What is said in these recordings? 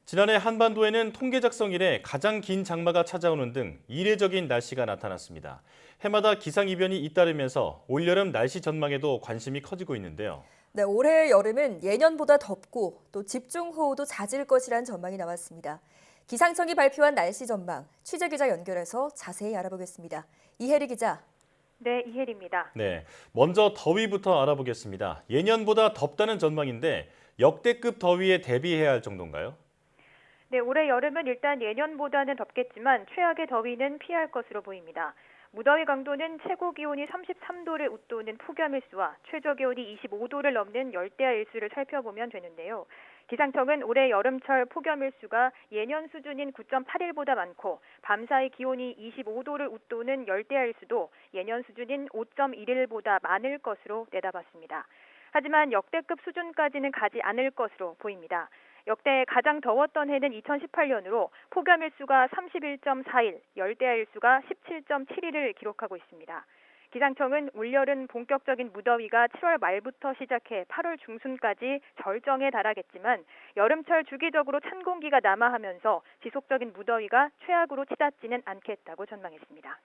지난해 한반도에는 통계 작성 이래 가장 긴 장마가 찾아오는 등 이례적인 날씨가 나타났습니다. 해마다 기상이변이 잇따르면서 올여름 날씨 전망에도 관심이 커지고 있는데요. 네, 올해 여름은 예년보다 덥고 또 집중호우도 잦을 것이란 전망이 나왔습니다. 기상청이 발표한 날씨 전망, 취재기자 연결해서 자세히 알아보겠습니다. 이혜리 기자. 네, 이혜리입니다. 네, 먼저 더위부터 알아보겠습니다. 예년보다 덥다는 전망인데 역대급 더위에 대비해야 할 정도인가요? 네, 올해 여름은 일단 예년보다는 덥겠지만 최악의 더위는 피할 것으로 보입니다. 무더위 강도는 최고 기온이 33도를 웃도는 폭염일수와 최저 기온이 25도를 넘는 열대야 일수를 살펴보면 되는데요. 기상청은 올해 여름철 폭염일수가 예년 수준인 9.8일보다 많고 밤사이 기온이 25도를 웃도는 열대야 일수도 예년 수준인 5.1일보다 많을 것으로 내다봤습니다. 하지만 역대급 수준까지는 가지 않을 것으로 보입니다. 역대 가장 더웠던 해는 2018년으로 폭염일수가 31.4일, 열대야일수가 17.7일을 기록하고 있습니다. 기상청은 올여름 본격적인 무더위가 7월 말부터 시작해 8월 중순까지 절정에 달하겠지만 여름철 주기적으로 찬 공기가 남하하면서 지속적인 무더위가 최악으로 치닫지는 않겠다고 전망했습니다.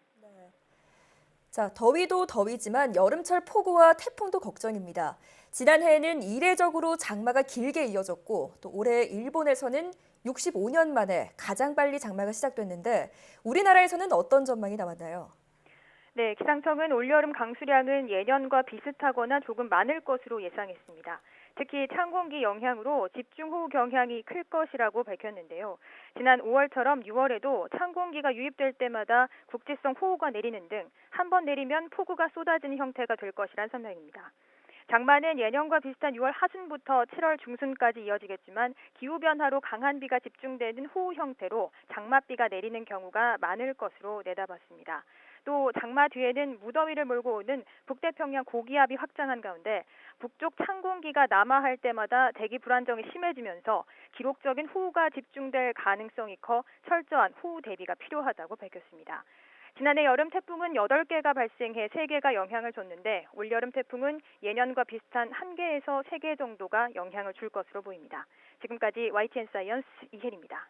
자, 더위도 더위지만 여름철 폭우와 태풍도 걱정입니다. 지난해에는 이례적으로 장마가 길게 이어졌고 또 올해 일본에서는 65년 만에 가장 빨리 장마가 시작됐는데 우리나라에서는 어떤 전망이 나왔나요? 네, 기상청은 올여름 강수량은 예년과 비슷하거나 조금 많을 것으로 예상했습니다. 특히 찬 공기 영향으로 집중호우 경향이 클 것이라고 밝혔는데요. 지난 5월처럼 6월에도 찬 공기가 유입될 때마다 국지성 호우가 내리는 등 한 번 내리면 폭우가 쏟아지는 형태가 될 것이란 설명입니다. 장마는 예년과 비슷한 6월 하순부터 7월 중순까지 이어지겠지만 기후변화로 강한 비가 집중되는 호우 형태로 장맛비가 내리는 경우가 많을 것으로 내다봤습니다. 또 장마 뒤에는 무더위를 몰고 오는 북태평양 고기압이 확장한 가운데 북쪽 찬 공기가 남하할 때마다 대기 불안정이 심해지면서 기록적인 호우가 집중될 가능성이 커 철저한 호우 대비가 필요하다고 밝혔습니다. 지난해 여름 태풍은 8개가 발생해 3개가 영향을 줬는데 올여름 태풍은 예년과 비슷한 1개에서 3개 정도가 영향을 줄 것으로 보입니다. 지금까지 YTN 사이언스 이혜리입니다.